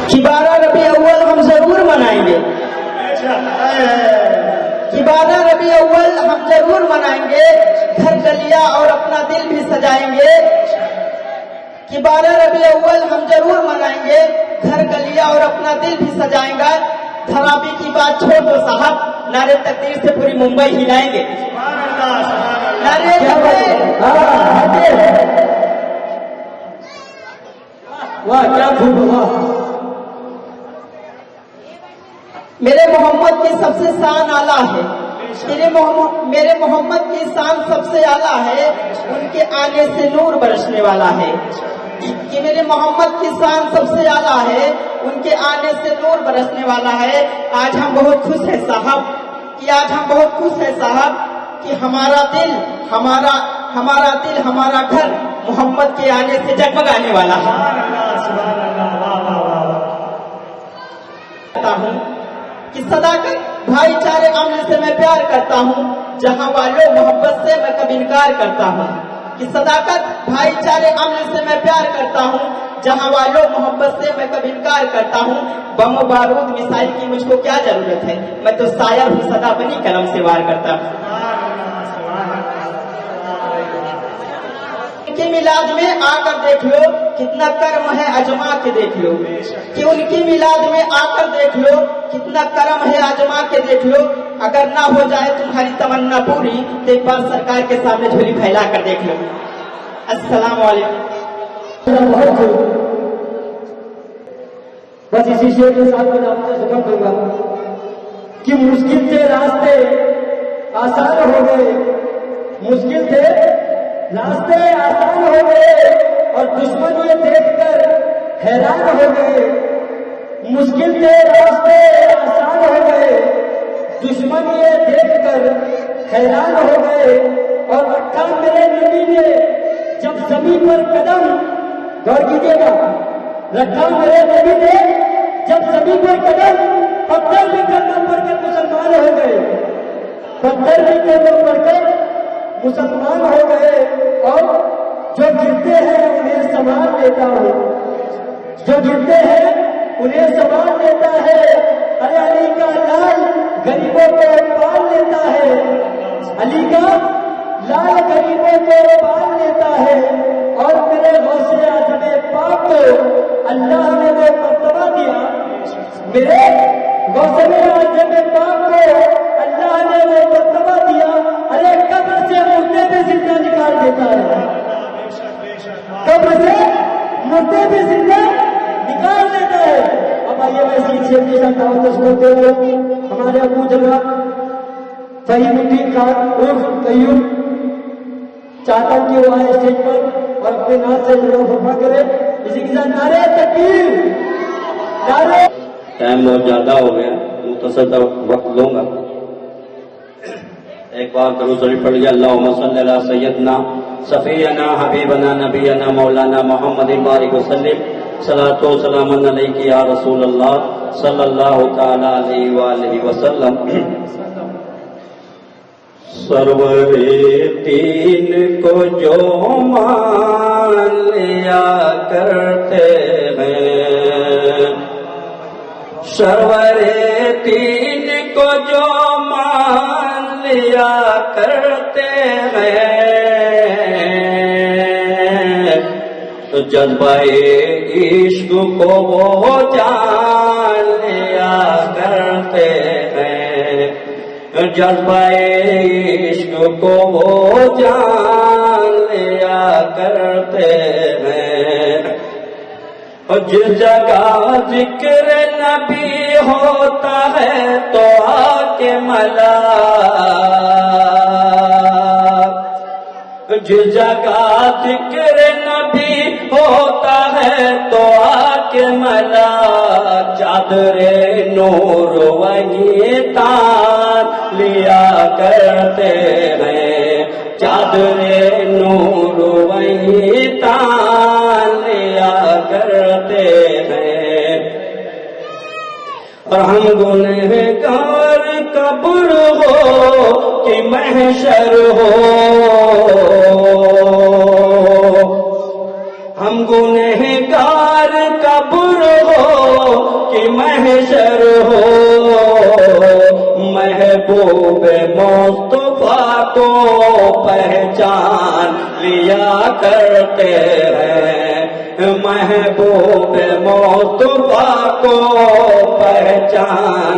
کہ 12 ربیع اول ہم ضرور منائیں گے، کہ 12 ربیع اول ہم ضرور منائیں گے، گھر گلیاں اور اپنا دل بھی سجائیں گے، کہ 12 ربیع اول ہم ضرور منائیں گے، گھر گلیاں اور اپنا دل بھی سجائیں گے۔ خرابی کی بات چھوڑ دو صاحب، نعرے تکبیر سے پوری ممبئی ہلائیں گے، نعرے تکبیر۔ واہ کیا خوب، واہ میرے محمد کی سب سے شان اعلیٰ ہے، میرے محمد کی شان سب سے اعلیٰ ہے، ان کے آنے سے نور برسنے والا ہے، کہ میرے محمد کی شان سب سے اعلیٰ ہے، ان کے آنے سے نور برسنے والا ہے۔ آج ہم بہت خوش ہیں صاحب، کہ ہمارا دل ہمارا گھر محمد کے آنے سے جگمگانے والا ہے۔ کہ صداقت بھائی چارے عمل سے میں پیار کرتا ہوں، جہاں والوں محبت سے میں کبھی انکار کرتا ہوں، کہ صداقت بھائی چارے عمل سے میں پیار کرتا ہوں، جہاں والوں محبت سے میں کبھی انکار کرتا ہوں۔ بم و بارود مثال کی مجھ کو کیا ضرورت ہے، میں تو شاعر ہوں، صدا بنی قلم سے وار کرتا ہوں۔ ان کی میلاد میں آ کر دیکھ لو کتنا کرم ہے، اجما کے دیکھ لو، کہ ان کی میلاد میں آ کر دیکھ لو کتنا کرم ہے، اجما کے دیکھ لو۔ اگر نہ ہو جائے تمہاری تمنا پوری تو ایک بار سرکار کے سامنے جھولی پھیلا کر دیکھ لو۔ السلام علیکم۔ بہت خوب، بس اسی شعر کے ساتھ میں آپ سے ختم کروں گا کہ مشکل سے راستے آسان ہو گئے، مشکل سے راستے آسان ہو گئے اور دشمن یہ دیکھ کر حیران ہو گئے، مشکل سے راستے آسان ہو گئے، دشمن یہ دیکھ کر حیران ہو گئے، اور رکھا میرے نبی نے جب زمین پر قدم، غور کیجیے گا، رکھا میرے نبی نے جب زمین پر قدم، پتھر بھی قدم پڑھ کر مسلمان ہو گئے، پتھر بھی قدم پڑھ کر مسلمان ہو گئے، اور جو گرتے ہیں انہیں سنبھال لیتا ہوں، جو گرتے ہیں انہیں سنبھال لیتا ہے، ارے علی کا لال غریبوں کو پال لیتا ہے، علی کا لال غریبوں کو پال لیتا ہے، اور میرے غوث اعظم پاک کو اللہ نے وہ مرتبہ دیا، میرے غوث اعظم پاک کو اللہ نے وہ مرتبہ دیا، ارے قبر سے مردے پہ زندہ نکال دیتا ہے، قبر سے مردے پہ زندہ نکال دیتا ہے۔ اب آئیے میں اسی شعر کی دعوت سنتے ہوئے ہمارے ابو جناب فہیم الدین خان عرف قیوم چاہتا ہوں کہ وہ آئے اسٹیج پر اور اپنے نام سے فرما کرے، اسی کے ساتھ نعرے تکبیر، نعرے۔ ٹائم بہت زیادہ ہو گیا، مختصر وقت لوں گا، ایک بار درود شریف پڑھ لیا، اللہم صلی علی سیدنا صفینا حبیبنا نبینا مولانا محمد بارک وسلم، صلاۃ و سلام علیک یا رسول اللہ صلی اللہ تعالی علیہ وآلہ وسلم۔ سرور دین کو جو مان لیا کرتے ہیں، سرور دین کو جو مان لیا کرتے ہیں، تو جذبہ عشق کو وہ جان لیا کرتے ہیں، جذبہ عشق کو وہ جان لیا کرتے ہیں، اور جس جگہ ذکر نبی ہوتا ہے تو آ کے ملا، جس جگہ ذکر نبی ہوتا ہے تو آ کے ملا، چادر نور وہی تان لیا کرتے ہیں، چادر نور وہی تان لیا کرتے ہیں، اور ہم گنہگار قبر ہو کہ محشر ہو، ہم گنہگار قبر ہو کی محشر ہو محبوب مصطفیٰ کو پہچان لیا کرتے ہیں محبوب مصطفیٰ کو پہچان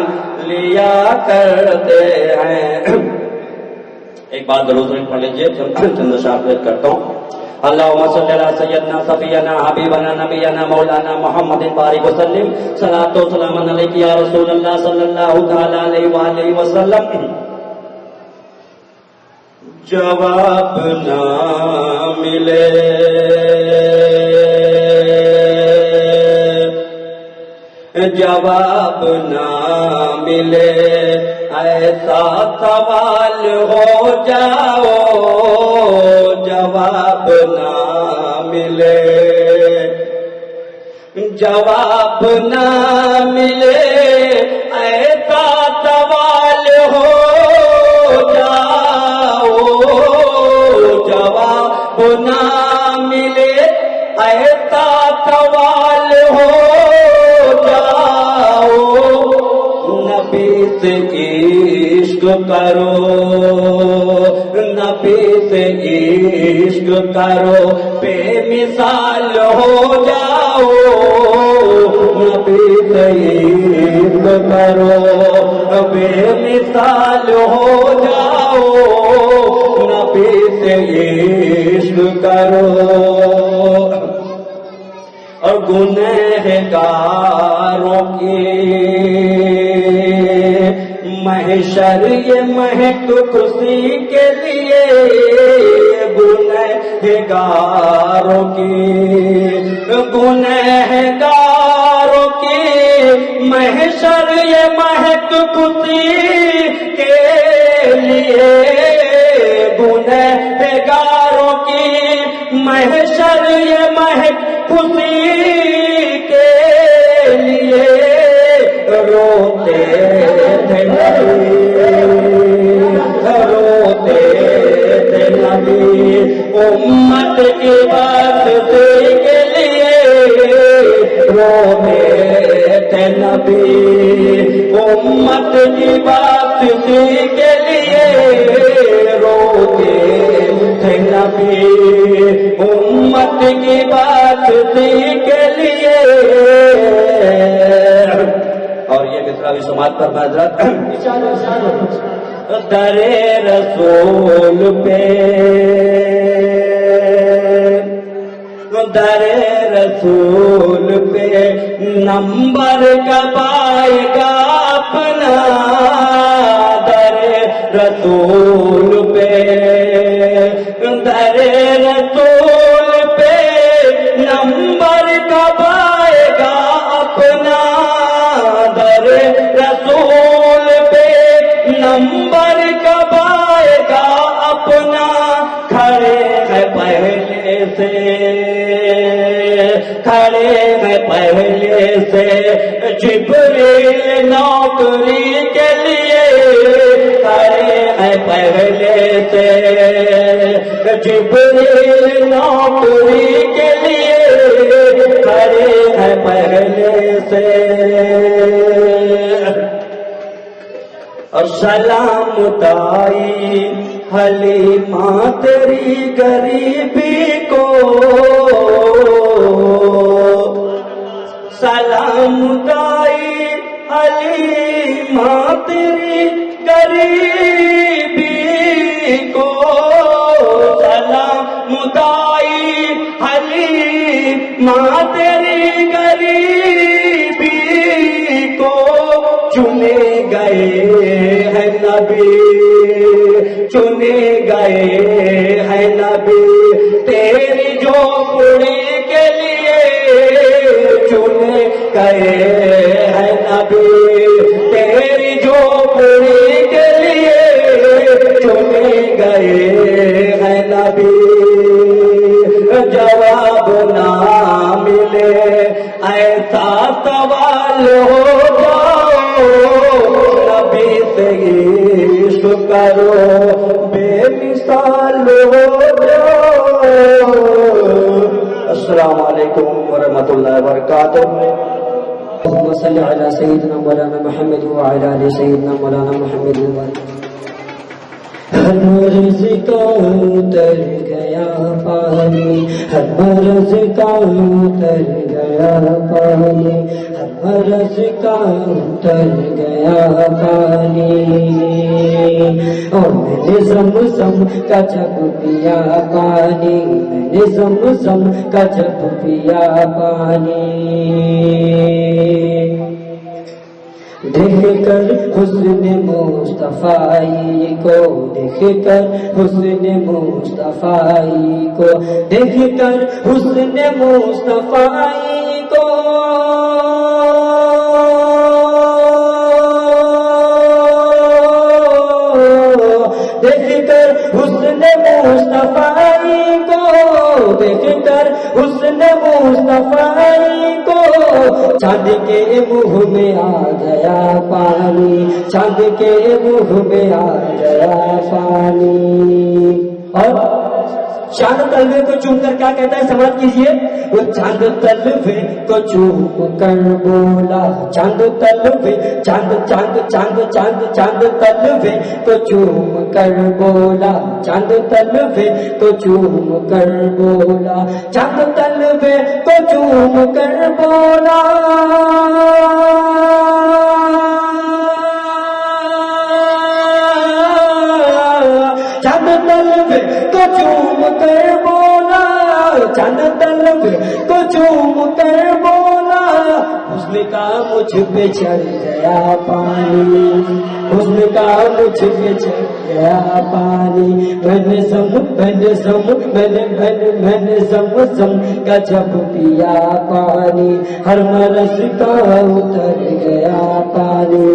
لیا کرتے ہیں. ایک بات درود شریف پڑھ لیجیے چند اشعار کرتا ہوں. اللہم صلی علی سیدنا صفینا حبیبنا نبینا مولانا محمد بارک وسلم صلاۃ و سلام علیک یا رسول اللہ صلی اللہ تعالی علیہ وآلہ وسلم. جواب نہ ملے جواب نہ ملے ایسا سوال ہو جاؤ جواب نہ ملے جواب نہ ملے ایسا سوال ہو جاؤ جواب نہ ملے ایسا سوال ہو جاؤ نبی سے عشق کرو نبی سے عشق کرو بے مثال ہو جاؤ نبی سے عشق کرو بے مثال ہو جاؤ نبی سے عشق کرو اور گنہگاروں کی محشر یہ مہک خوشی کے لیے گنہگاروں کی محشر یہ مہک خوشی کے لیے گنہگاروں کی محشر یہ مہک خوشی کے لیے روتے تھے روتے تھے نبی امت کی بات کے لیے روتے تھے نبی امت کی بات کے لیے روتے تھے نبی امت کی بات کے لیے. اور یہ مصرع بھی سماعت پر حضرت در رسول پہ در رسول پہ نمبر کب آئے گا اپنا در رسول پہ در رسول پہ نمبر کب آئے گا اپنا در رسول پہ نمبر کب آئے گا اپنا کھڑے ہیں پہلے سے کھڑے ہیں پہلے سے جبریل نوکری کے لیے کھڑے ہیں پہلے سے جبریل نوکری کے لیے کھڑے ہیں پہلے سے. اور سلام دائی حلیمہ تیری غریبی کو سلام دائی حلیمہ تیری غریبی کو سلام دائی حلیمہ تیری غریبی کو چنے گئے ہیں نبی چنے گئے ہیں نبی تیری جھوپڑی کے لیے چنے گئے ہیں نبی تیری جھوپڑی کے لیے چنے گئے ہیں نبی. جواب نہ ملے ایسا سوال ہو جاؤ نبی سے عشق کرو بے مثال ہو جاؤ. السلام علیکم ورحمۃ اللہ وبرکاتہ. اللهم صل على سيدنا مولانا محمد وعلى آل سيدنا مولانا محمد ہر مرض کا اتر گیا پانی، ہر مرض کا اتر گیا پانی، ہر مرض کا اتر گیا پانی، اور میں نے زمزم کا جب پیا پانی، میں نے زمزم کا جب پیا پانی، دیکھ کر حسن مصطفی کو، دیکھ کر حسن مصطفی کو، دیکھ کر حسن مصطفی کو، دیکھ کر حسن مصطفی کو، دیکھ کر حسن مصطفی کو، چاند کے منہ میں آ گیا پانی، چاند کے منہ میں آ گیا پانی، اور چاند تلوے کو چوم کر کیا کہتا ہے سماعت کیجئے، وہ چاند تلوے کو چوم کر بولا، چاند تلوے، چاند چاند چاند چاند چاند تلوے کو چوم کر بولا، چاند تلوے کو چوم کر بولا، چاند تلوے کو چوم کر بولا، چاند تلوے کو چوم کر بولا، چاند تلوے کو چوم کر بولا، حسن کا مجھ پہ چڑھ گیا پانی، حسن کا مجھ پہ چڑھ گیا پانی، میں نے زمزم کا جب پیا پانی، ہر مرض کا اتر گیا پانی،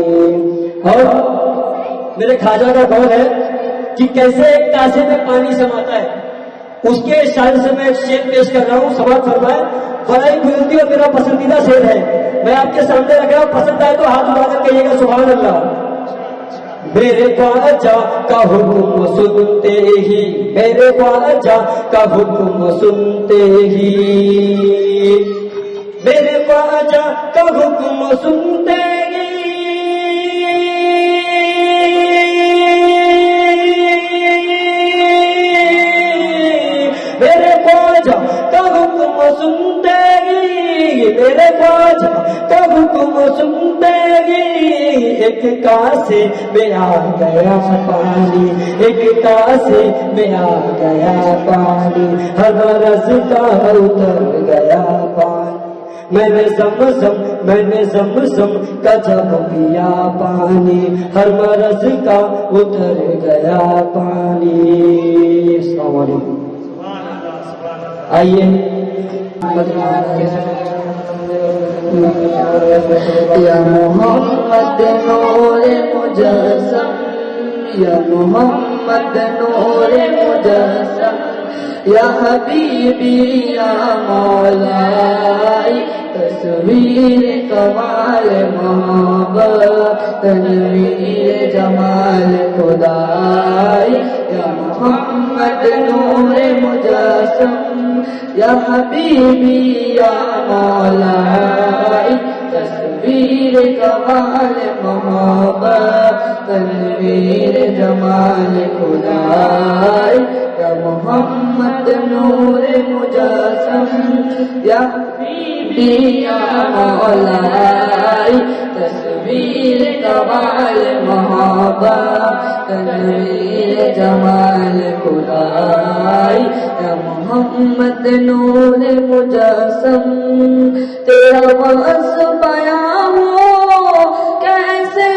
اور میرے خواجہ کا قول ہے کہ کیسے ایک کاسے میں پانی سماتا ہے، اس کے شان سے میں ایک شعر پیش کر رہا ہوں، سماعت فرمائے، بڑا ہی بلندی اور میرا پسندیدہ شعر ہے، میں آپ کے سامنے رکھ رہا ہوں، پسند آئے تو ہاتھ اٹھا کر کہیے گا سبحان اللہ۔ میرے خواجہ کا حکم سنتے ہی، میرے خواجہ کا حکم سنتے ہی، میرے خواجہ کا حکم سنتے ہی، میرے خواجہ کا حکم سنتے ہی، میرے خواجہ کا حکم سنتے ہی، ایک کاسے میں آ گیا پانی، ایک کاسے میں آ گیا پانی، ہر مرض کا اتر گیا پانی، میں نے زمزم کا جب پیا پانی، ہر مرض کا اتر گیا پانی۔ السلام علیکم۔ آئیے یا محمد نور مجسم، یا محمد نور مجسم، یا حبیبی یا مولائی، تصویر کمال محبت، تنویر جمال خدائی، یا محمد نور مجسم، یا حبیبی یا مولائی، تصویر کمال محبت، تنویر جمال خدائی، یا محمد نور مجسم، یا حبیبی یا مولائی، تصویر کمال محبت، تنویر جمال خدائی، یا محمد نور مجسم، تیرا وصف بیان ہو کیسے،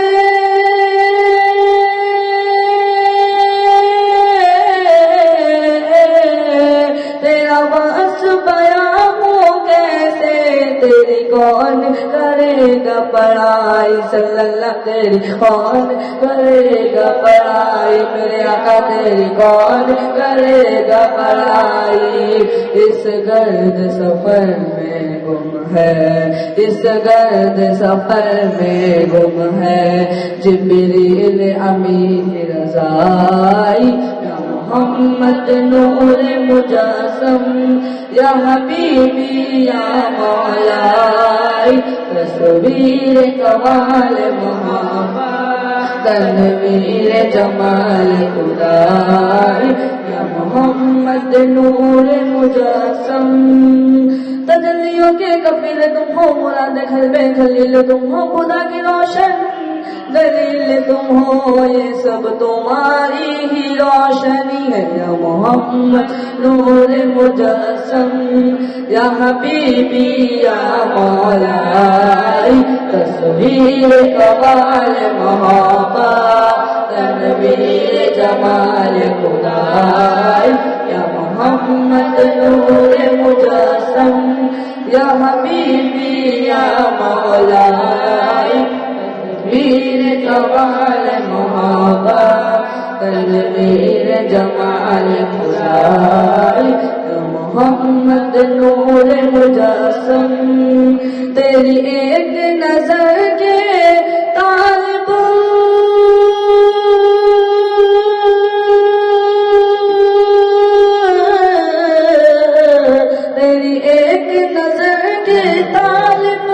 تیرا وصف بیان ہو کیسے، تیری کون کرے گا پڑھائی، صلی اللہ تیری کون کرے گا پڑھائی، میرے آقا تیری کون کرے گا پڑھائی، اس گرد سفر میں گم ہے، اس گرد سفر میں گم ہے، جبریل امین رضائی، یا محمد نور مجسم، یا حبیبی یا مولائی، تصویر کمال محبت تنویر جمال خدائی یا محمد نور مجسم تجلیوں کے کفیل تم ہو مراد قلب خلیل تم ہو خدا کی روشن دلیل تم ہو یہ سب تمہاری ہی روشنی ہے یا محمد نور مجسم یا حبیبی یا مولائی تصویر کمال محبت تنویر جمال خدائی یا محمد نور مجسم یا حبیبی یا مولائی تصویر کمال محبت تنویر جمال خدائی یا محمد نور مجسم تیری ایک نظر کے طالب تیری ایک نظر کے طالب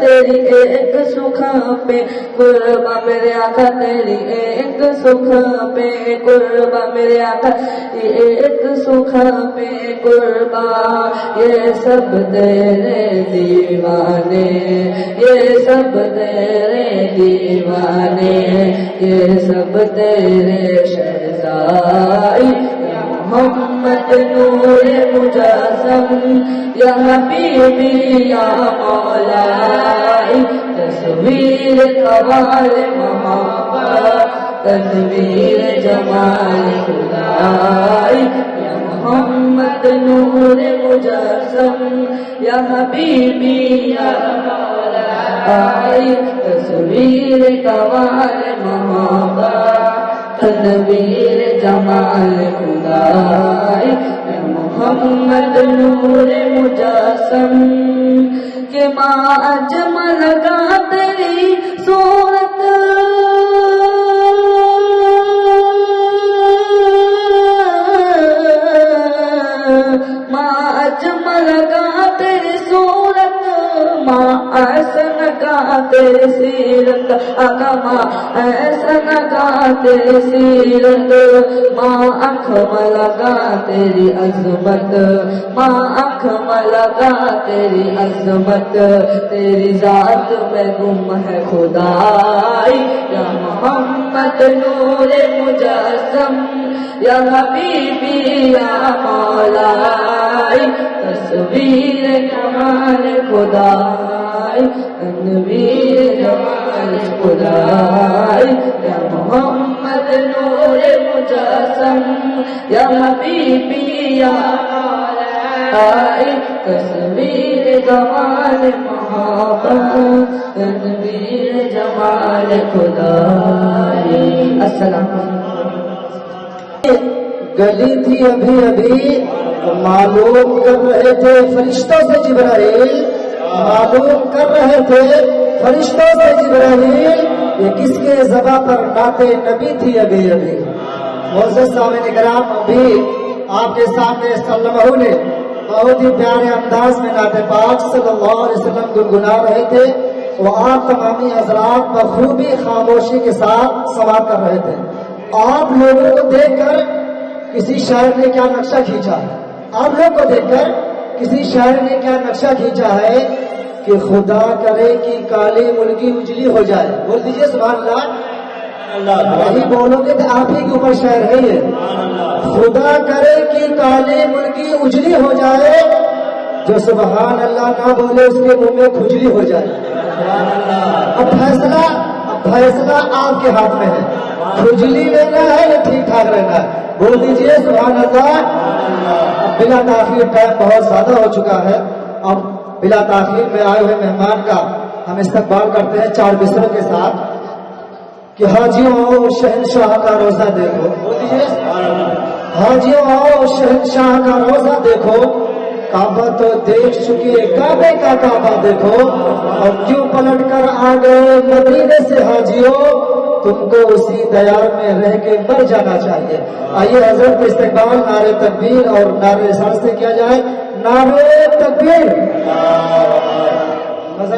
تیری ایک سکھا پہ قربا میرے آقا تیری ایک سکھا پہ قربا میرے آقا ایک سکھا پہ قربا یہ سب تیرے دیوانے یہ سب تیرے دیوانے یہ سب تیرے شہزائی محمد نور مجسم یا حبیبی یا مولائی تصویر کمال محبت تنویر جمال خدائی یا محمد نور مجسم یا حبیبی یا مولائی تصویر کمال محبت تنویر جمال خدائی یا محمد نور مجسم کہ ماں اجمل کا تیری صورت ماں اجمل کا تیری صورت ماں احسن کا تیری سیرت آقا ماں احسن کا تیری سیرت ماں اکمل کا تیری عظمت ماں اکمل کا تیری عظمت تیری ذات میں گم ہے خدائی یا محمد نور مجسم یا حبیبی یا مولائی تصویر کمال خدائی تنویر جمال خدائی یا محمد نور مجسم یا حبیبی یا مولائی تصویر جمال محبت تنویر جمال خدائی السلام گلی تھی ابھی ابھی معلوم کر رہے تھے فرشتوں سے جبرائیل معلوم کر رہے تھے فرشتوں سے جبرائیل یہ کس کے زباں پر نعت نبی تھی ابھی ابھی معزز سامعین کرام ابھی آپ کے سامنے صلی اللہ نے بہت ہی پیارے انداز میں نعت پاک صلی اللہ علیہ وسلم گنگنا رہے تھے وہ آپ تمامی حضرات بخوبی خاموشی کے ساتھ سماعت کر رہے تھے آپ لوگوں کو دیکھ کر کسی شاعر نے کیا نقشہ کھینچا ہے آپ لوگ کو دیکھ کر کسی شاعر نے کیا نقشہ کھینچا ہے کہ خدا کرے کہ کالی ملکی اجلی ہو جائے بول دیجئے سبحان اللہ وہی بولو گے تو آپ ہی کے اوپر شاعر ہے یہ خدا کرے کہ کالی ملکی اجلی ہو جائے جو سبحان اللہ نہ بولے اس کے منہ میں کھجلی ہو جائے اب فیصلہ آپ کے ہاتھ میں ہے کھجلی لینا ہے یا ٹھیک ٹھاک رہنا ہے بول دیجئے سبحان اللہ اب بلا تاخیر ٹائم بہت زیادہ ہو چکا ہے اب بلا تاخیر میں آئے ہوئے مہمان کا ہم استقبال کرتے ہیں چار بسروں کے ساتھ کہ حاجیوں آؤ شہنشاہ کا روزہ دیکھو بول دیجئے حاجیوں آؤ شہنشاہ کا روزہ دیکھو کعبہ تو دیکھ چکے کعبے کا کعبہ دیکھو اور کیوں پلٹ کر آ گئے مدینے سے حاجیوں تم کو اسی دیار میں رہ کے مر جانا چاہیے آئیے حضرت استقبال نعرے تکبیر اور نعرے رسالت سے کیا جائے نعرے تکبیر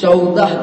14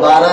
12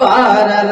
12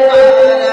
12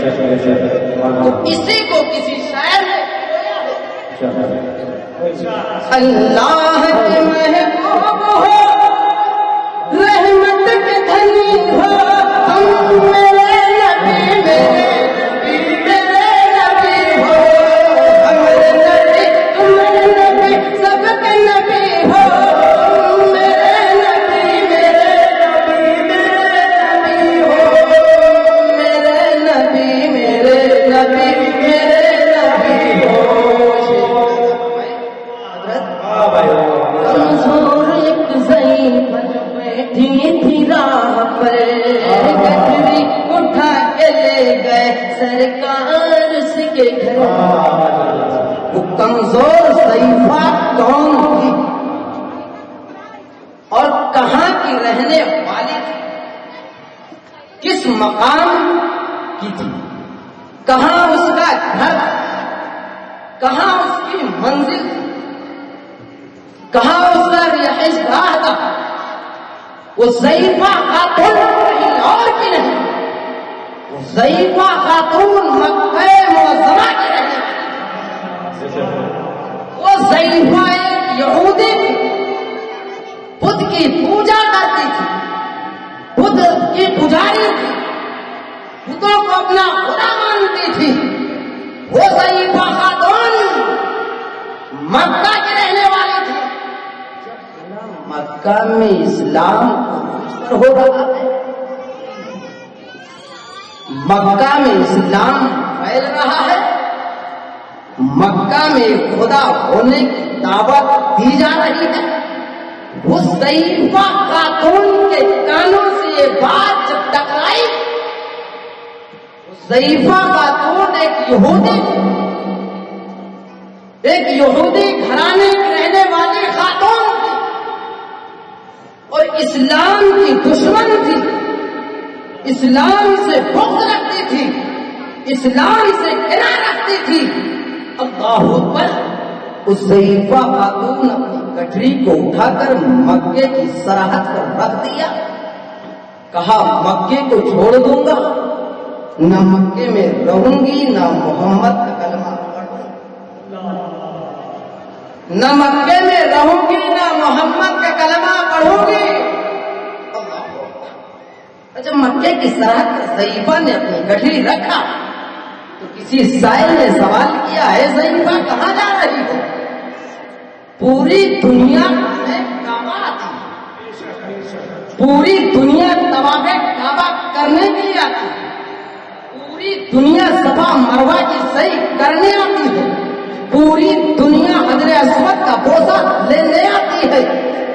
تو اسی کو کسی شاعر نے اللہ کے محبوب ہو رحمت کے دھنی ہو ہم میرے نبی میرے نبی ہو ہمارے نبی تمہارے نبی سب کے نبی ہو میرے نبی ہو میرے نبی ہو کمزور ایک ضعیف بیٹھی تھی راہ پر گٹری اٹھا کے لے گئے سرکار اس کے گھر وہ کمزور ضعیفہ کون تھی اور کہاں کی رہنے والی تھی کس مقام کی تھی کہاں اس کا گھر کہاں اس کی منزل تھی کہاں اس کا رہائش گاہ تھا وہ ضعیفہ خاتون کہیں اور کی نہیں وہ ضعیفہ خاتون مکہ معظمہ کی رہنے والی وہ ضعیفہ ایک یہودی تھی بدھ کی پوجا کرتی تھی بدھ کی پجاری تھی بتوں کو اپنا خدا مانتی تھی وہ ضعیفہ خاتون مکہ کی رہنے والی تھی مکہ میں اسلام ہو رہا ہے مکہ میں اسلام پھیل رہا ہے مکہ میں خدا ہونے کی دعوت دی جا رہی ہے اس ضعیفہ خاتون کے کانوں سے یہ بات جب ٹکرائی ضعیفہ خاتون ایک یہودی گھرانے کی رہنے والی خاتون تھی اور اسلام کی دشمن تھی اسلام سے بغض رکھتی تھی اسلام سے گرا رکھتی تھی اللہ اکبر اس ضعیفہ خاتون اپنی گٹری کو اٹھا کر مکے کی سرحد پر رکھ دیا کہا مکے کو چھوڑ دوں گا نہ مکے میں رہوں گی نہ محمد کا کلمہ نہ مکے میں رہوں گی نہ محمد کا کلمہ پڑھوں گی جب مکے کی سرحد پر ضعیفہ نے اپنی گٹری رکھا تو کسی سائل نے سوال کیا ہے ضعیفہ کہاں جا رہی ہو پوری دنیا میں کعبہ آتی پوری دنیا طواف کعبہ کرنے کے لیے آتی پوری دنیا صفا مروہ کی صحیح کرنے آتی ہے پوری دنیا حجر اسود کا بوسہ لینے آتی ہے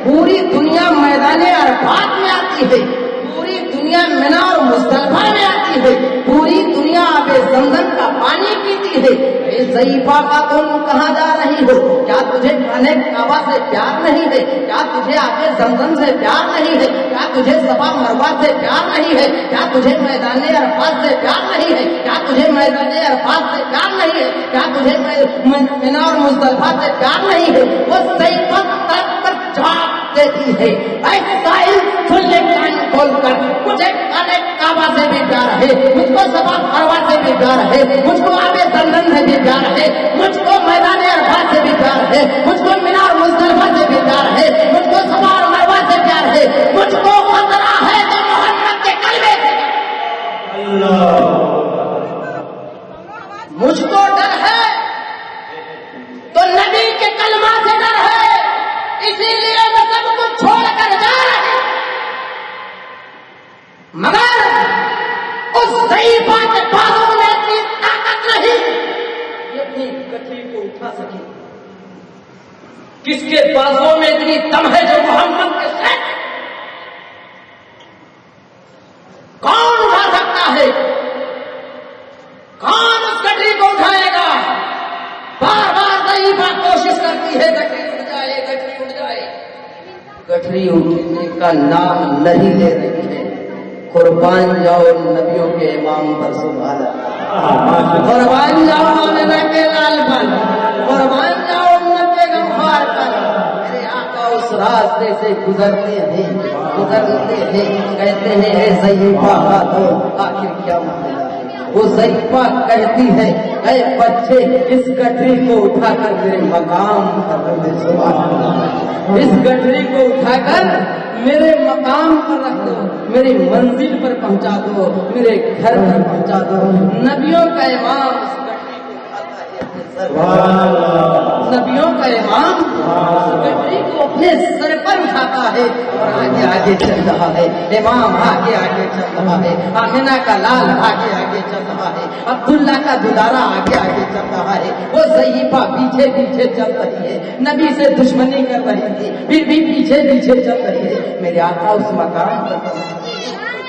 پوری دنیا میدان عرفات میں آتی ہے پوری دنیا منا اور مزدلفہ میں آتی ہے پوری دنیا آب زمزم کا پانی پیتی ہے اے ضعیفہ خاتون کہاں جا رہی ہو کیا تجھے خانہ کعبہ سے پیار نہیں ہے کیا تجھے آب زمزم سے پیار نہیں ہے کیا تجھے صفا مروہ سے پیار نہیں ہے کیا تجھے میدان عرفات سے پیار نہیں ہے کیا تجھے میدان عرفات سے پیار نہیں ہے کیا تجھے منا اور مزدلفہ سے پیار نہیں ہے وہ ضعیفہ طرف پر جواب دیتی ہے اے سائل سن لے کان کھول کر مجھے خانہ کعبہ سے بھی پیار ہے مجھ کو صفا مروہ سے بھی پیار ہے مجھ کو آب زمزم سے بھی پیار ہے مجھ کو میدان عرفات سے بھی پیار ہے مجھ کو منا اور مزدلفہ سے بھی پیار ہے مجھ کو صفا اور مروہ سے پیار ہے مجھ کو خطرہ ہے تو محمد کے کلمے سے مجھ کو ڈر ہے تو نبی کے کلمہ سے ڈر ہے اسی لیے میں سب کچھ چھوڑ کر جا رہی مگر اس ضعیفہ کے بازوں میں اتنی طاقت نہیں یہ اپنی گٹری کو اٹھا سکی کس کے بازوں میں اتنی دم ہے جو محمد کے ساتھ کون اٹھا سکتا ہے کون اس گٹری کو اٹھائے گا بار بار ضعیفہ کوشش کرتی ہے گٹری اٹھ جائے گٹری اٹھ جائے گٹری اٹھنے کا نام نہیں لے رہی ہے قربان جاؤ نبیوں کے امام پر سبحان اللہ قربان جاؤ آمنہ کے لال پر قربان جاؤ امت کے غمخوار پر میرے آقا اس راستے سے گزرتے ہیں کہتے ہیں اے ضعیفہ خاتون آخر کیا معاملہ ہے وہ ضعیفہ کہتی ہے اے بچے اس گٹری کو اٹھا کر میرے مقام پر رکھ دو، سبحان اللہ، اس گٹری کو اٹھا کر میرے مقام پر رکھ دو، میری منزل پر پہنچا دو، میرے گھر پر پہنچا دو۔ نبیوں کا امام اس گٹری کو اٹھاتا ہے، نبیوں کا امام اس گٹری کو اپنے سر پر اٹھاتا ہے اور آگے آگے چل رہا ہے۔ امام آگے آگے چل رہا ہے، آمنہ کا لال آگے آگے چل رہا ہے، عبداللہ کا دلارا آگے آگے چل رہا ہے، وہ ضعیفہ پیچھے پیچھے چل رہی ہے، نبی سے دشمنی کر رہی تھی پھر بھی پیچھے پیچھے چل رہی ہے۔ میرے آقا اس مقام پر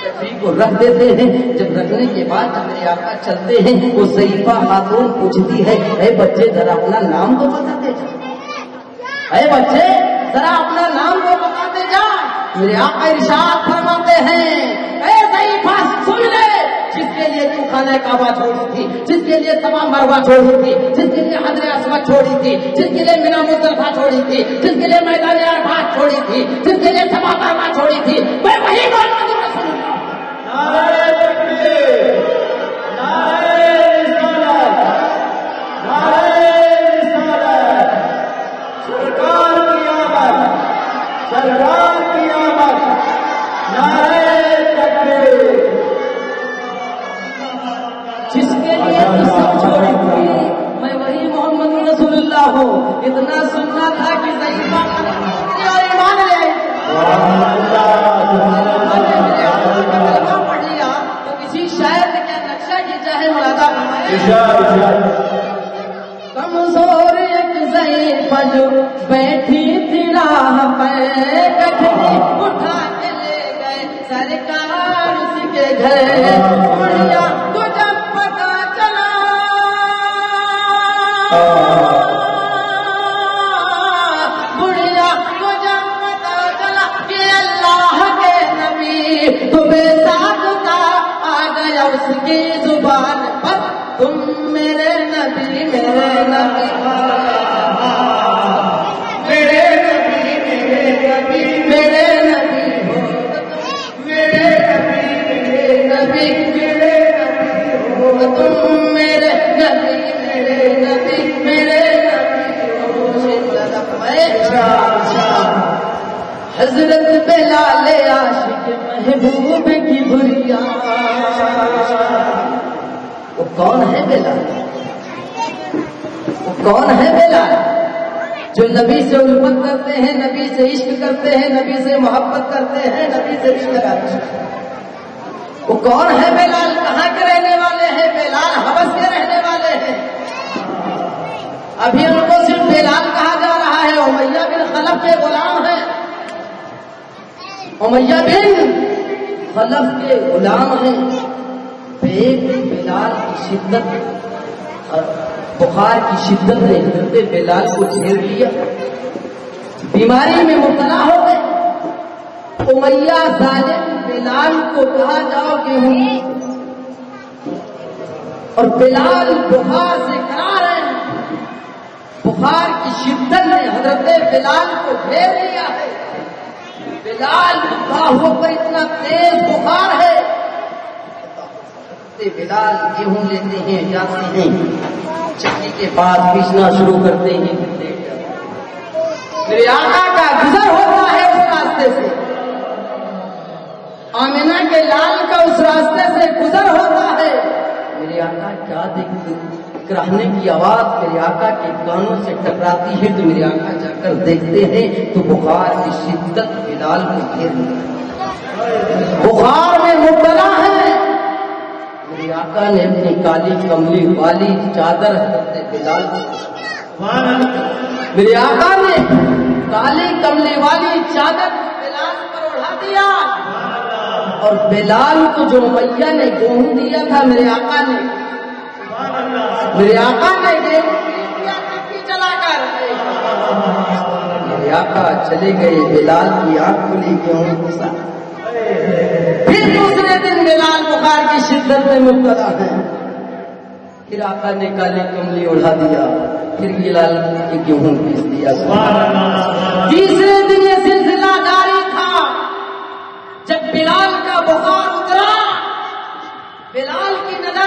گٹری کو رکھ دیتے ہیں، جب رکھنے کے بعد جب میرے آقا چلتے ہیں وہ ضعیفہ خاتون پوچھتی ہے اے بچے ذرا اپنا نام تو بتاتے جا، اے بچے ذرا اپنا نام تو بتاتے جا۔ میرے آقا ارشاد فرماتے ہیں اے ضعیفہ سن لے، جس کے لیے تو خانہ کعبہ چھوڑی تھی، جس کے لیے صفا مروہ چھوڑی تھی، جس کے لیے حجر اسود چھوڑی تھی، جس کے لیے مینا مزدلفہ چھوڑی تھی، جس کے لیے میدان عرفات چھوڑی تھی، جس کے لیے صفا مروہ چھوڑی تھی، میں وہی محمد رسول اللہ۔ نعرہ تکبیر، نعرہ رسالت، نعرہ رسالت، سرکار کی آمد، سرکار کی آمد، نعرہ تکبیر۔ جس کے لیے تو سب چھوڑی تھی، میں وہی محمد رسول اللہ ہوں۔ اتنا سننا تھا کہ ضعیفہ اور ایمان لے آئی، پڑھ لیا تو کسی شاعر نے کیا نقشہ کھینچا ہے مرادہ کمزور ایک ضعیفہ جو بیٹھی تھی راہ پہ، گٹھڑی اٹھا کے لے گئے سرکار اس کے گھر، بڑھیا تو جب پتا چلا بڑھیا تو جب پتا چلا کہ اللہ کے نبی تمہیں ساتھتا آ گیا اس کی زبان پر، تم میرے نبی میرے نبی میرے نبی میرے نبی میرے نبی ہو، میرے نبی میرے نبی میرے نبی ہو، تم میرے نبی میرے نبی میرے نبی ہو۔ حضرت بلال عاشق محبوب کی بھریا، وہ کون ہے بلال؟ وہ کون ہے بلال جو نبی سے الفت کرتے ہیں، نبی سے عشق کرتے ہیں، نبی سے محبت کرتے ہیں، نبی سے عشق کرتے ہیں؟ وہ کون ہے بلال؟ کہاں کے رہنے والے ہیں بلال؟ حبش کے رہنے والے ہیں۔ ابھی ان کو صرف بلال کہا جا رہا ہے، امیہ بن خلف کے غلام ہیں، امیہ بن خلف کے غلام ہیں۔ ایک بلال کی شدت اور بخار کی شدت نے حضرت بلال کو جھیل لیا، بیماری میں مبتلا ہو گئے۔ امیہ ظالم بلال کو کہا جاؤ کہ ہوں، اور بلال بخار سے کرا رہے ہیں، بخار کی شدت نے حضرت بلال کو گھیر لیا ہے۔ بلال باہوں پر اتنا تیز بخار ہے، بلال گیہوں لیتے ہیں، جاتے ہیں چکی کے پاس پیسنا شروع کرتے ہیں، میرے آقا کا گزر ہوتا ہے اس راستے سے، آمنہ کے لال کا اس راستے سے گزر ہوتا ہے۔ میرے آقا کیا دیکھتے، کراہنے کی آواز میرے آقا کے کانوں سے ٹکراتی ہے تو میرے آقا جا کر دیکھتے ہیں تو بخار کی شدت بلال کو گھیر لیا، بخار میں مبتلا ہے۔ میرے آقا نے اپنی کالی کملی والی چادر حضرت بلال میرے آقا نے کالی کملی والی چادر بلال پر اڑا دیا، اور بلال کو جو امیہ نے گیہوں دیا تھا میرے آقا نے گیہوں دیا چکی چلا کر، میرے آقا چلے گئے، بلال کی آنکھ کھلی گیہوں کے ساتھ۔ پھر دوسرے دن بلال بخار کی شدت میں مبتلا ہے، پھر آقا نے کالی کملی اڑا دیا، پھر بلال کی گیہوں پیس دیا۔ تیسرے دن یہ سلسلہ جاری تھا، جب بلال کا بخار اترا، بلال کی نظر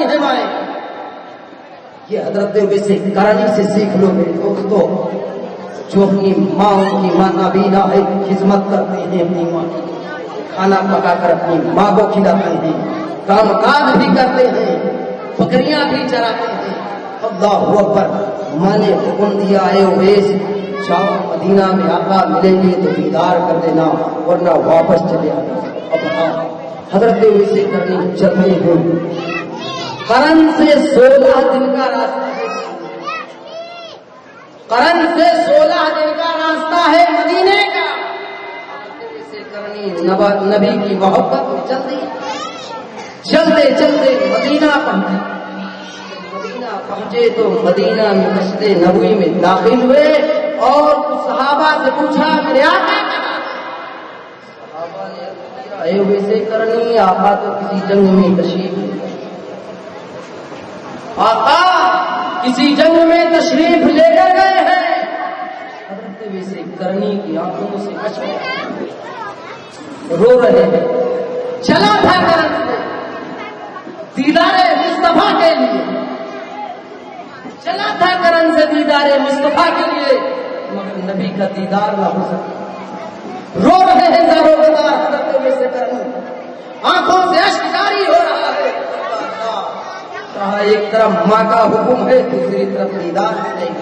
کرتی ہیں مائیں. یہ حضرت ویسے کرانی سے سیکھ لو میرے دوستو. جو اپنی ماں ان کی ماں نابینا ہے خدمت کرتے ہیں اپنی ماں کی, کھانا پکا کر اپنی ماں کو کھلاتے ہیں, کام کاج بھی کرتے ہیں, بکریاں بھی چراتے ہیں. اللہ اکبر. ماں نے حکم دیا ہے اویس جاؤ مدینہ میں آقا ملیں گے تو دیدار کر دینا ورنہ واپس چلے آنا. اب ہاں حضرت ویسے کرنی چلتے ہیں. کرن سے 16 دن کا راستہ ہے. کرن سے 16 دن کا راستہ ہے مدینے کا. ویسے کرنی نبی کی محبت میں چلتے چلتے مدینہ پہنچے تو مدینہ میں مسجد نبوی میں داخل ہوئے اور صحابہ سے پوچھا میرے آقا کہاں؟ صحابہ نے اے ویسے کرنی آقا تو کسی جنگ میں تشریف لے گئے. آقا کسی جنگ میں تشریف لے کر گئے ہیں. حضرت ویسے کرنی کی آنکھوں سے اشک رو رہے ہیں. چلا تھا کرن سے دیدار مصطفیٰ کے لیے, چلا تھا کرن سے دیدار مصطفیٰ کے لیے, مگر نبی کا دیدار نہ ہو سکا. رو رہے ہیں زارو بدار حضرت ویسے کرنی, آنکھوں سے اشک جاری ہو رہا ہے. کہا ایک طرف ماں کا حکم ہے دوسری طرف دیدار نہیں.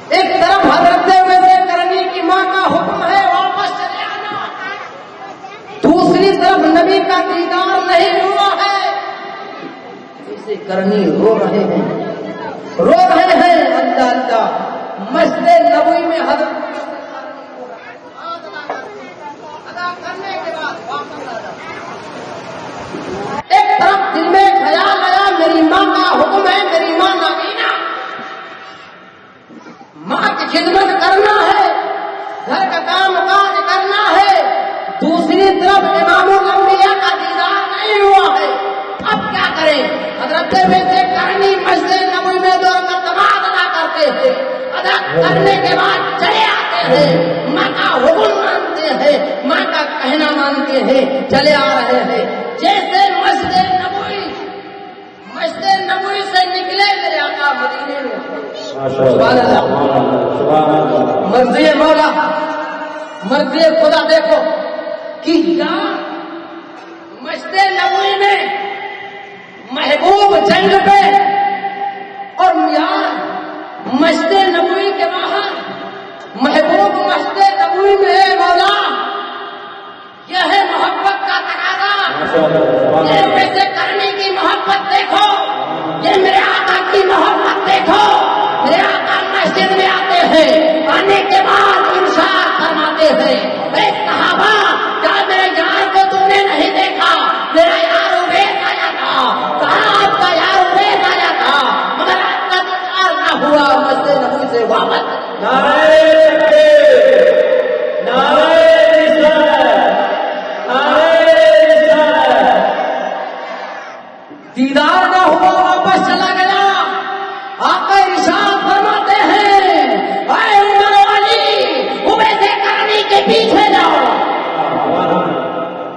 ایک طرف حضرت ویسے کرنی کی ماں کا حکم ہے واپس چلے آنا, دوسری طرف نبی کا دیدار نہیں ہوا ہے. ویسے کرنی رو رہے ہیں. اللہ اللہ. مسجد نبوی میں حضرت ادا کرنے کے بعد واپس آ جاتا. ایک طرف دل میں خیال آیا میری ماں کا حکم ہے, میری ماں نابینا, ماں کی خدمت کرنا ہے, گھر کا کام کاج کرنا ہے. دوسری طرف امام الانبیاء کا دیدار نہیں ہوا ہے. اب کیا کریں؟ حضرت ویسے کرنی مسجد نبوی میں 2 رکعت نماز ادا کرتے ہیں. ادا کرنے کے بعد چلے آتے ہیں, ماں کا حکم مانتے ہیں, ماں کا کہنا مانتے ہیں, چلے آ رہے ہیں. جیسے مسجد نبوی سے نکلے میرے آقا مدینے میں. سبحان اللہ. مرضی مولا, مرضی خدا. دیکھو کہ یہاں مسجد نبوی میں محبوب جنگ پہ اور یہاں مسجد نبوی کے باہر محبوب مسجد نبوی میں ہے مولا. یہ ہے محبت کا تقاضا. یہ ویسے کرنے کی محبت دیکھو, یہ میرے آقا کی محبت دیکھو. میرے آقا مسجد میں آتے ہیں, آنے کے بعد ارشاد فرماتے ہیں اے صحابہ کیا میرے یار کو تم نے نہیں دیکھا؟ میرا یار اویس آیا تھا. کہاں آپ کا یار اویس آیا تھا, مگر آپ کا دیدار نہ ہوا. مسجد نبوی سے واپس دیدار نہ ہوا, واپس چلا گیا. آقا ارشاد فرماتے ہیں اے عمر علی اویس کرنی کے پیچھے جاؤ,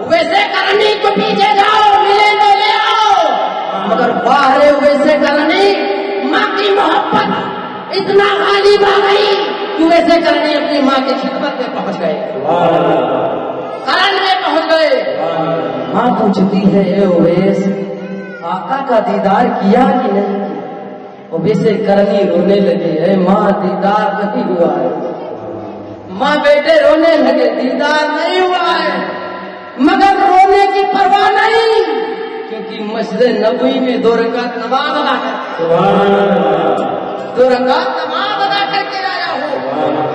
اویس کرنی کے پیچھے جاؤ, ملے تو لے آؤ. مگر باہر اویس کرنی ماں کی محبت اتنا غالب آ گئی کہ اویس کرنی اپنی ماں کی خدمت میں پہنچ گئے, کرن میں پہنچ گئے. ماں پوچھتی ہے اے اویس آقا کا دیدار کیا کہ نہیں؟ اویس کرنی رونے لگے, اے ماں دیدار نہیں ہوا ہے. ماں بیٹے رونے لگے, دیدار نہیں ہوا ہے. مگر رونے کی پرواہ نہیں, کیونکہ مسجد نبوی میں 2 رکعت نماز ادا کر 2 رکعت نماز ادا کر کے آیا ہوں.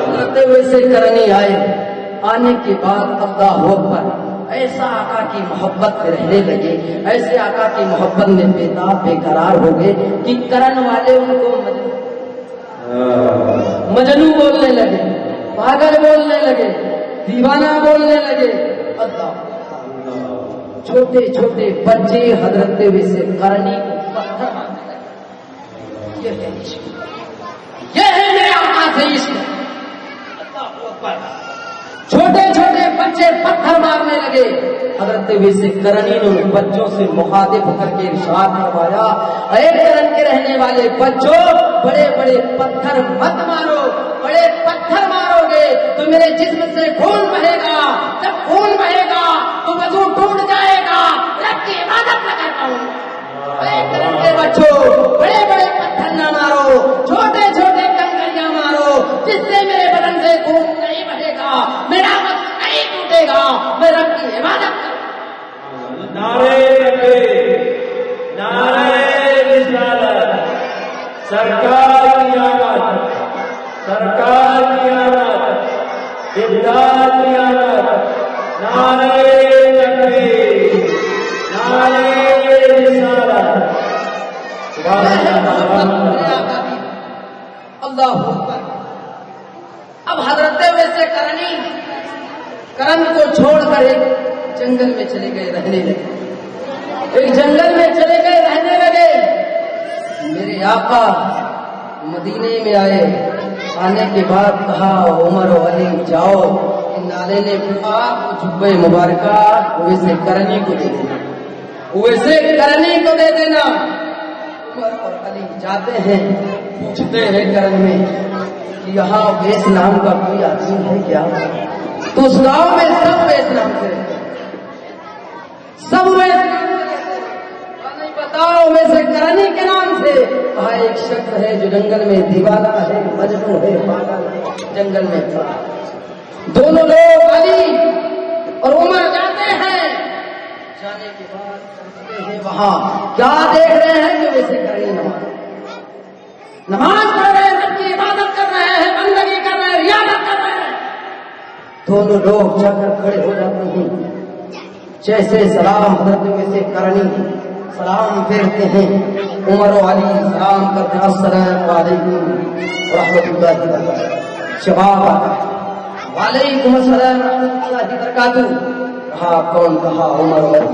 حضرت ویسے کرنی آئے. آنے کے بعد اللہ اکبر ایسا آقا کی محبت میں رہنے لگے, ایسے آقا کی محبت میں بےتاب بے قرار ہو گئے کہ کرن والے ان کو مجنو بولنے لگے, پاگل بولنے لگے, دیوانہ بولنے لگے. اللہ چھوٹے چھوٹے بچے حضرت ویسے کرنی کو پتھر مارنے لگے. یہ ہے عشق, یہ ہے میرے آقا سے عشق. اللہ اکبر. چھوٹے چھوٹے بچے پتھر مارنے لگے. حضرت ویسے کرنی نے بچوں سے مخاطب کر کے ارشاد فرمایا اے کرن کے رہنے والے بچوں بڑے بڑے پتھر مت مارو. بڑے پتھر مارو گے تو میرے جسم سے خون بہے گا. جب خون بہے گا تو وضو ٹوٹ جائے گا. رب کی عبادت نہ کر پاؤں. اے کرن کے بچوں بڑے بڑے پتھر نہ مارو. چھوٹے چھوٹے کنکریاں مارو جس سے میرے بدن سے خون نہیں بہے گا. میرا وضو نہیں ٹوٹے گا. میں رب کی عبادت نعرے تکبیر، نعرے رسالت، سرکار کی آمد، سرکار کی آمد، امداد کی آمد. نعرے تکبیر، نعرے رسالت. اللہ اکبر. اب حضرت ویسے کرن کو چھوڑ کر ایک جنگل میں چلے گئے رہنے لگے. ایک جنگل میں چلے گئے رہنے لگے. میرے آقا مدینے میں آئے. آنے کے بعد کہا عمر و علی جاؤ ان نالے نے جبے مبارکہ ویسے کرنی کو دے دینا. ویسے کرنی کو دے دینا. عمر اور علی جاتے ہیں. پوچھتے ہیں کرن میں کہ یہاں ویس نام کا کوئی آدمی ہے کیا؟ تو اس گاؤں میں سب ویس نام سے رہتے ہیں. سب نہیں بتاؤ ویسے کرنی کے نام سے. کہا ایک شخص ہے جو جنگل میں دیوانہ ہے، مجنون ہے، پاگل ہے، جنگل میں تھا. دونوں لوگ علی اور عمر جاتے ہیں. جانے کے بعد پہنچتے ہیں وہاں کیا دیکھ رہے ہیں کہ ویسے کرنی نماز پڑھ رہے ہیں، رب کی عبادت کر رہے ہیں، بندگی کر رہے ہیں، ریاضت کر رہے ہیں. دونوں لوگ جا کر کھڑے ہو جاتے ہیں. جیسے سلام حضرت ویسے کرنی سلام پھیرتے ہیں. عمر و علی سلام کرتے ہیں السلام علیکم ورحمۃ اللہ وبرکاتہ. جواب آتا ہے وعلیکم السلام ورحمۃ اللہ وبرکاتہ. کہا کون؟ کہا عمر و علی.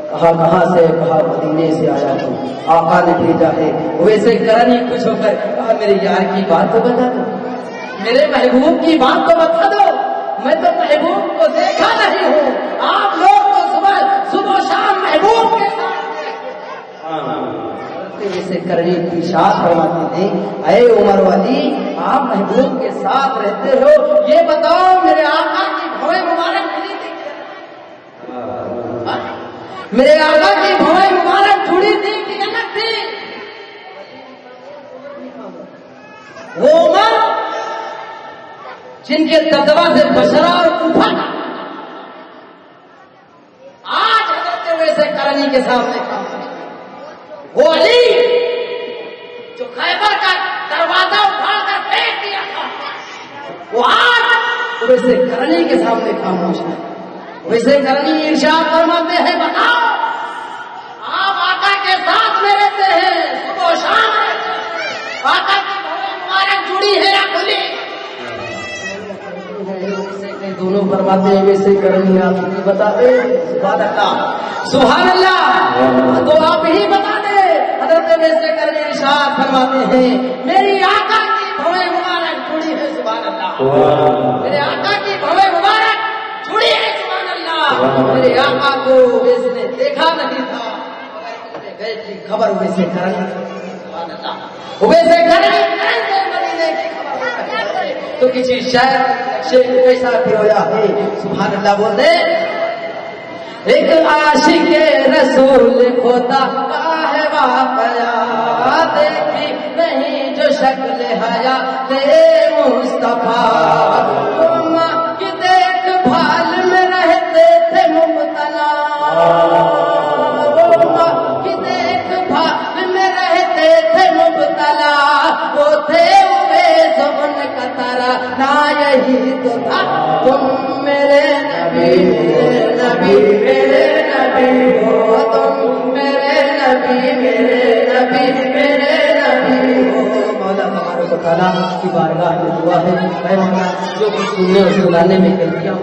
کہا کہاں سے؟ کہا مدینے سے آیا ہوں، آقا نے بھیجا ہے. ویسے کرنی کچھ ہو کر کہا میرے یار کی بات تو بتا دو، میرے محبوب کی بات تو بتا دو. میں تو محبوب کو دیکھا نہیں ہوں. آپ لوگ تو صبح و شام محبوب کے ساتھ جیسے کرنی ارشاد فرماتے ہیں اے عمر والی آپ محبوب کے ساتھ رہتے ہو. یہ بتاؤ میرے آقا کی بھویں مبارک ملی تھی؟ میرے آقا کی بھویں مبارک جڑی تھی کہ الگ تھی؟ وہ عمر جن کے دبدبہ سے بشرا اور کوفہ آج حضرت ویسے کرنی کے سامنے کام کرتے. وہ علی جو خیبر کا دروازہ اٹھا کر پھینک دیا تھا وہ آج ویسے کرنی کے سامنے خاموش ہے. ویسے کرنی ارشاد فرماتے ہیں بتاؤ آپ آقا کے ساتھ میں رہتے ہیں، صبح و شام رہتے ہیں، آقا کی بھویں مبارک جڑی ہے یا کھلی؟ دونوں فرماتے ہیں ویسے کرنی آپ ہی بتاتے. سبحان اللہ سبحان اللہ. تو آپ ہی بتا دیں. حضرت ویسے کرنی ارشاد فرماتے ہیں میری آقا کی بھویں مبارک جڑی ہے. سبحان اللہ. میرے آقا کی بھویں مبارک جڑی ہے. سبحان اللہ. میرے آقا کو ویسے نے دیکھا نہیں تھا گئے کی خبر ویسے کرنی. سبحان اللہ. ویسے کرنی مدینے کی خبر تو کسی شہر ایسا پھرویا ہے. سبحان اللہ. بولتے ایک عاشق رسول خدا ہے واقعہ دیکھی نہیں جو شکل حیات مصطفیٰ. ماں کی دیکھ بھال میں رہتے تھے مبتلا. ماں کی دیکھ بھال میں رہتے تھے مبتلا. وہ تھے ان کا تارا نہ یہی تو تھا. تم میرے نبی میرے نبی میرے نبی ہو. تم میرے نبی میرے نبی میرے نبی ہو. مولا تبارک و تعالیٰ کی بارگاہ میں دعا ہے اے مولا جو کچھ سننے اور سنانے میں غلطیاں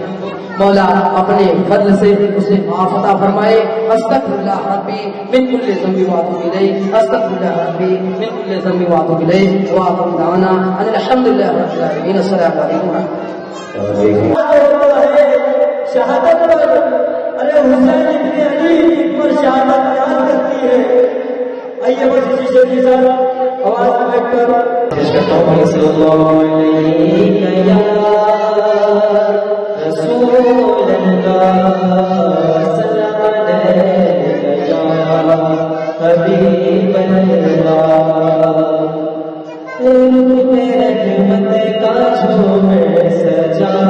مولا اپنے فضل سے اسے معاف عطا فرمائے. استغفر اللہ ربی من کل ذنب واتوب الیہ. استغفر اللہ ربی من کل ذنب واتوب الیہ. وآخر دعوانا ان الحمد للہ رب العالمین. السلام علیکم ورحمۃ اللہ. شہادت پر ارے حسین ابن علی پر شہادت بیان کرتی ہے. آئیے بس اسی سے کے ساتھ آواز میں کر صلی اللہ علیہ یا رسول اللہ سلام علیک یا حبیب اللہ رحمت کا جھومر سجائے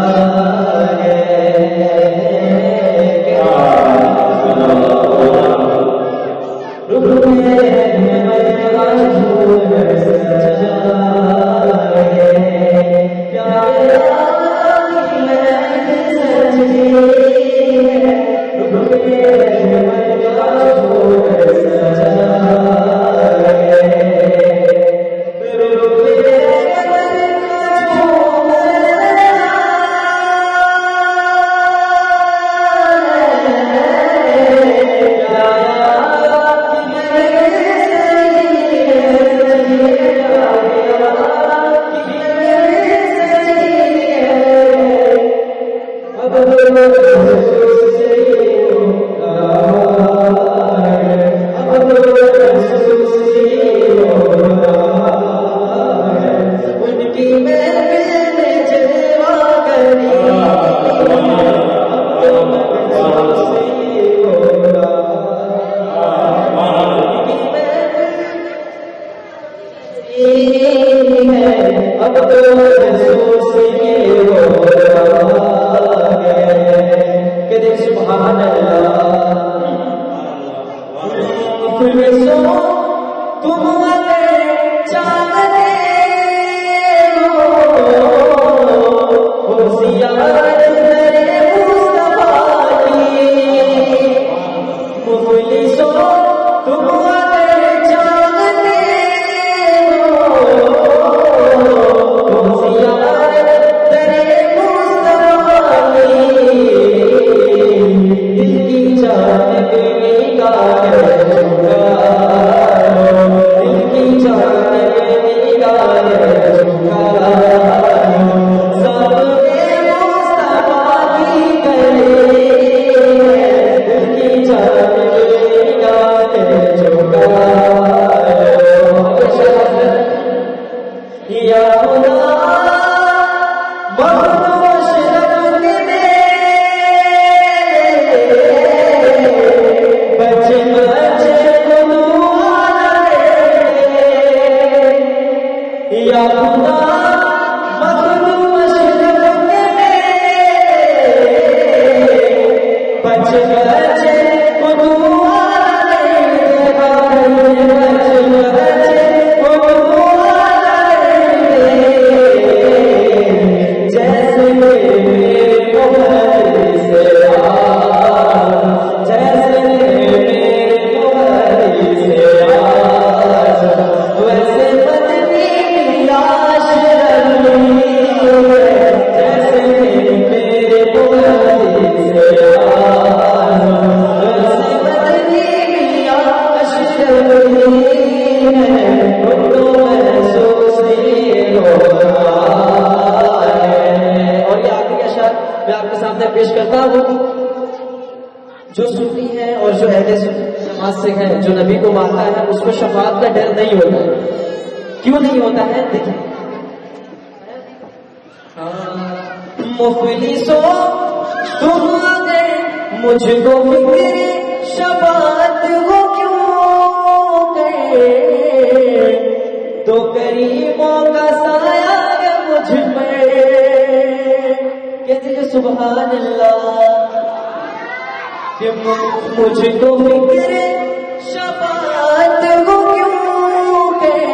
جو سنی ہے اور جو اہل جماعت سے ہے جو نبی کو مانتا ہے اس کو شفاعت کا ڈر نہیں ہوتا. کیوں نہیں ہوتا ہے؟ دیکھیں مفلسو تم دے مجھ کو فکر شفاعت ہو کیوں گئے تو کریموں کا سایہ ہے مجھ پہ. کہتے ہیں سبحان اللہ کہ مجھ کو فکر شفاعت ہو کیوں گئے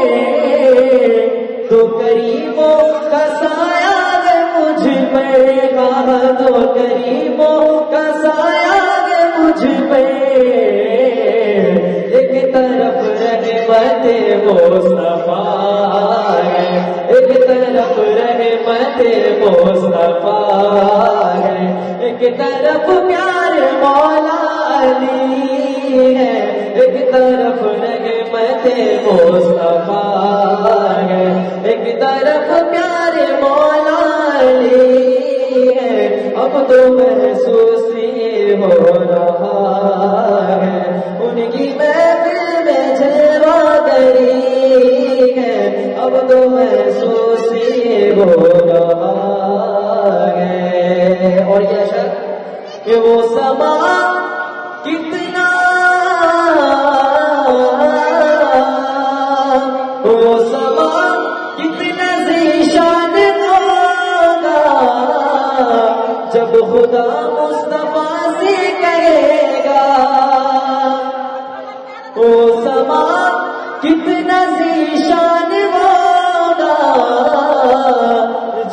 تو کریموں کا سایہ ہے مجھ پہ. کہا تو کریموں کا سایہ ہے مجھ پہ. ایک طرف رحمت مصطفیٰ ہے ایک طرف رحمت مصطفیٰ ہے ایک طرف پیار مولا علی ہے ایک طرف رحمت مصطفیٰ ہے ایک طرف پیار مولا علی اب تو محسوس یہ ہو رہا ہے ان کی محفل میں جلوہ گری ہے اب تو محسوس یہ ہو رہا ہے اور یہ شک کہ وہ سما کتنا وہ سما کتنا ذیشان ہوگا جب خدا مصطفیٰ سے کہے گا وہ سما کتنا ذیشان ہوگا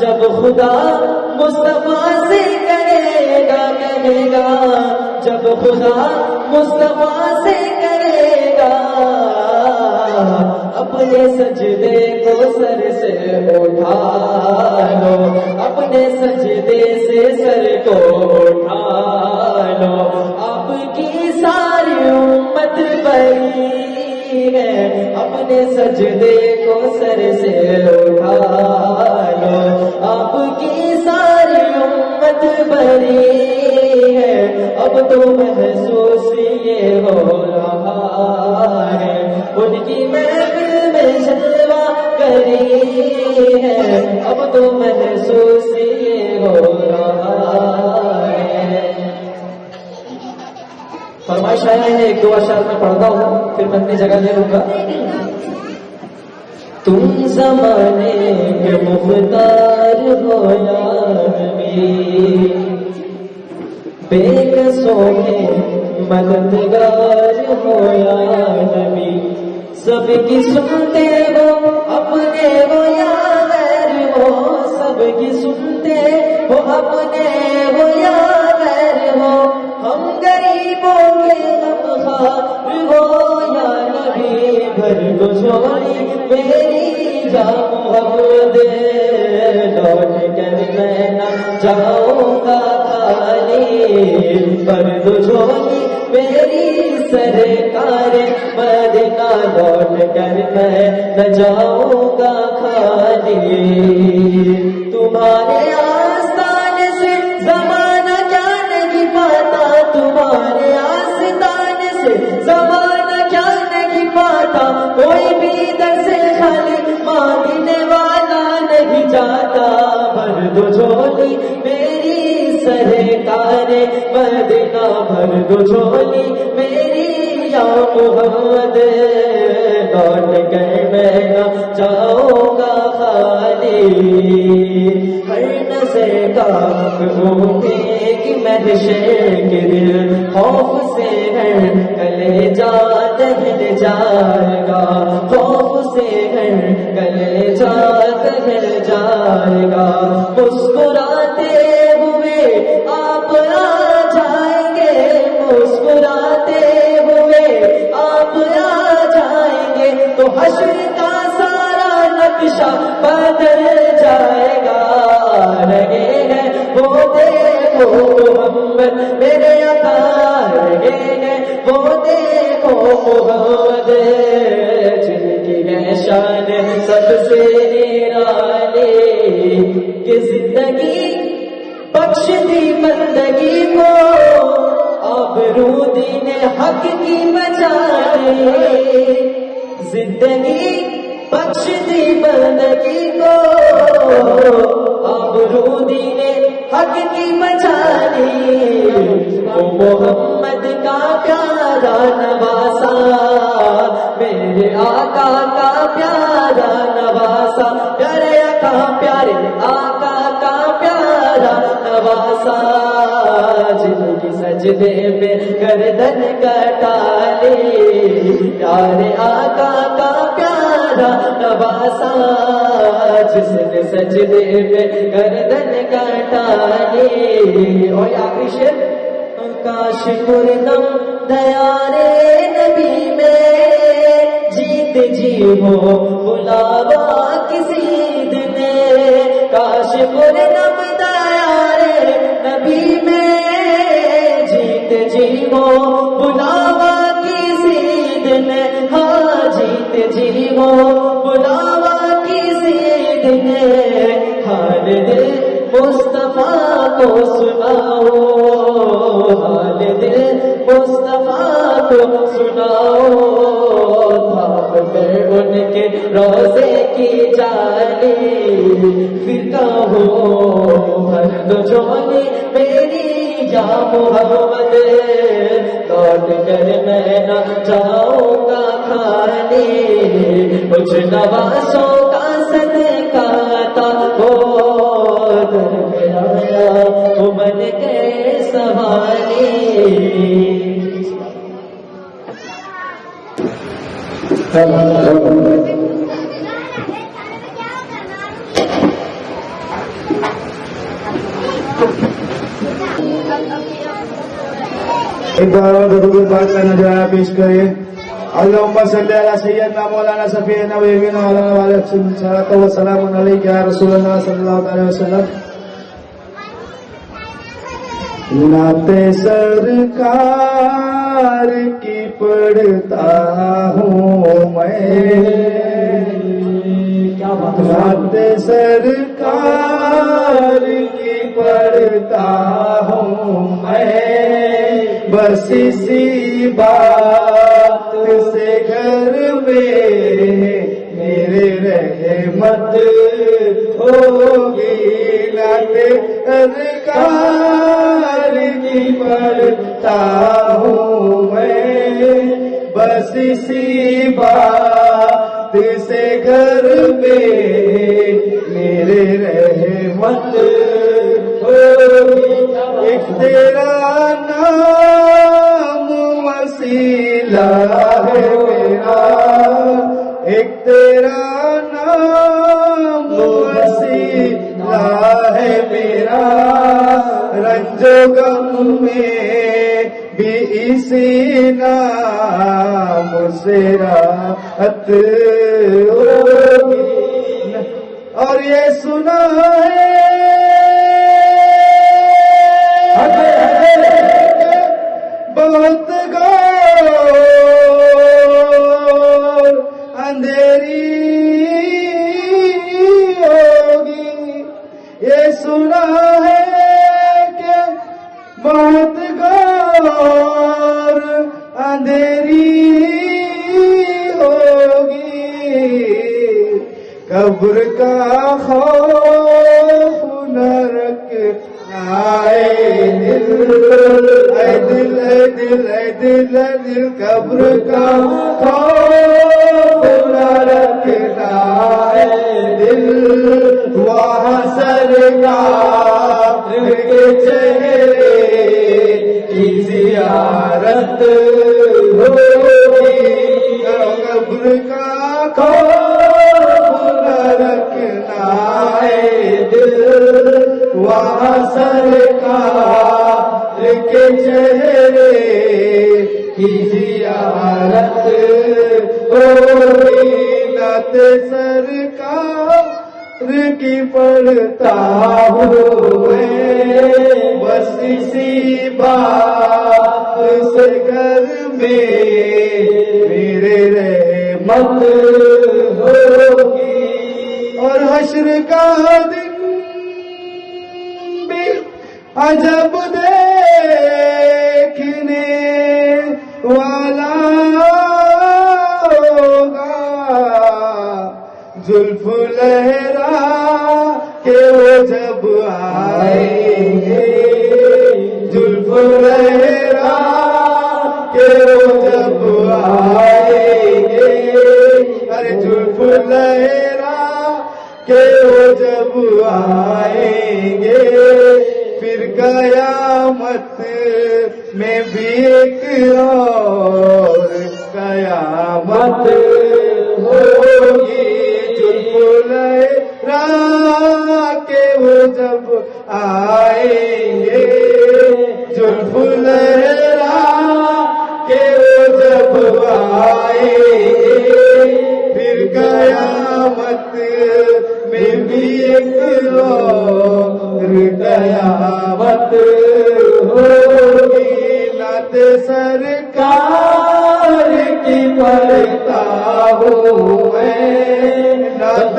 جب خدا مصطفیٰ سے کہے گا جب خدا مصطفیٰ سے کرے گا اپنے سجدے کو سر سے اٹھا لو اپنے سجدے سے سر کو اٹھا لو آپ کی ساری امت بری ہے اپنے سجدے کو سر سے اٹھا لو آپ کی ساری امت بری ہے اب تو محسوس یہ ہو رہا ہے ان کی محفل میں جلوہ گری ہے اب تو محسوس یہ ہو رہا ہے فرمائش آیا ہے ایک دو اشعار میں پڑھتا ہوں پھر میں اپنی جگہ لے لوں گا تم زمانے کے مختار ہو یا نبی بے قصوں کے مددگار ہو یا نبی سب کی سنتے ہو اپنے ہو یا غیر ہو سب کی سنتے ہو اپنے ہو یا غیر ہو ہم غریبوں کے غمخوار ہو یا نبی بھر دو جھولی میری جا محمد لوٹ کر میں نہ جاؤں گا پر دو جھولی میری سرکار مدینہ لوٹ کر میں نہ جاؤں گا خالی تمہارے آستان سے زمانہ کیا نہیں پاتا تمہارے آستان سے زمانہ کیا نہیں پاتا کوئی بھی در سے خالی مانگنے والا نہیں جاتا بھر دو جھولی میری سرکار مدینہ بھر دو جھولی میری یا محمد لوٹ کر میں نہ جاؤں گا خالی ہر نظر کا اٹھے کہ محشر کے دل خوف سے ہر کلیجہ دہل جائے گا خوف سے ہر کلیجہ دہل جائے گا مسکراتے ہوئے آپ آ جائیں گے مسکراتے ہوئے آپ آ جائیں گے تو حشر کا سارا نقشہ بدل جائے گا رہے ہیں وہ دیکھو محمد میرے عطا رہے ہیں وہ دیکھو محمد جن کی ہے شان سب سے نرالی کہ زندگی بخش دی بندگی کو آبرو دین حق کی بچائی زندگی بخش دی بندگی کو آبرو دین حق کی بچائی وہ محمد کا پیارا نواسا میرے آقا کا پیارا نواسا پیارے آقا پیارے آقا کا پیارا نواسا جن کی سجدے میں گردن کٹالی پیارے آقا کا پیارا نواسا جس نے سجدے میں گردن کٹالی اور آخری شعر کاش پورنم دیارے نبی میں جیت جی ہو بلاوا کسی دن کاش پورنم دیارے نبی میں جیت جی ہو بلاوا کسی دن ہاں جیت جی ہو بلاوا کسی دن ہر دل مصطفیٰ کو سناؤ حال دل مصطفیٰ کو سناؤ بھاگ کر ان کے روزے کی جالی پھر کہو بھر دو جھولی میری یا محمد لوٹ کر میں نہ جاؤں گا خالی کچھ نوازوں کا صدقہ تھا وہ در میرا تو بن کے سوالی ایک بار اور درود پاک کا نظارہ پیش کرے اللہم صلی علی سیدنا مولانا صفینا و حبیبنا مولانا علیہ الصلوۃ والسلام علیک یا رسول اللہ صلی اللہ علیہ وسلم. نعت سرکار کی پڑھتا ہوں میں نعت سرکار کی پڑھتا ہوں میں بس اسی بات سے گھر میں میرے رحمت ہوگی نعت سرکار کی پڑھتا ہوں میں بس اسی بات سے گھر میں میرے رحمت ہوگی. ایک تیرا نام وسیلہ ہے میرا ایک تیرا نام وسیلہ ہے میرا رنج و غم میں بھی اسی نام سے راحت ہوگی. اور یہ سنا ہے بہت گور اندھیری ہوگی. یہ سنا ہے کہ بہت گور اندھیری ہوگی. قبر کا خوف نہ رکھنا اے دل اے دل اے دل اے دل اے دل قبر کا خوف نہ رکھنا اے دل وہاں سرکار کے چہرے کی زیارت ہوگی. قبر کا خوف نہ رکھنا اے دل وہاں سرکار کے چہرے کی زیارت ہوگی. نعت سرکار کی پڑھتا ہوں میں بس اسی بات سے گھر میں میرے رحمت ہوگی. اور حشر کا دن بھی عجب دیکھنے والا ہوگا. زلف لہرا کے وہ جب آئیں گے زلف لہرا کے وہ جب آئیں گے ارے زلف لہرا کے وہ جب آئیں گے پھر قیامت میں بھی ایک اور قیامت ہوگی. زلف لہرا کے وہ جب آئیں گے زلف لہرا کے وہ جب آئیں گے پھر قیامت میں بھی ایک اور قیامت ہوگی. نعت سرکار کی پڑھتا ہوں میں نعت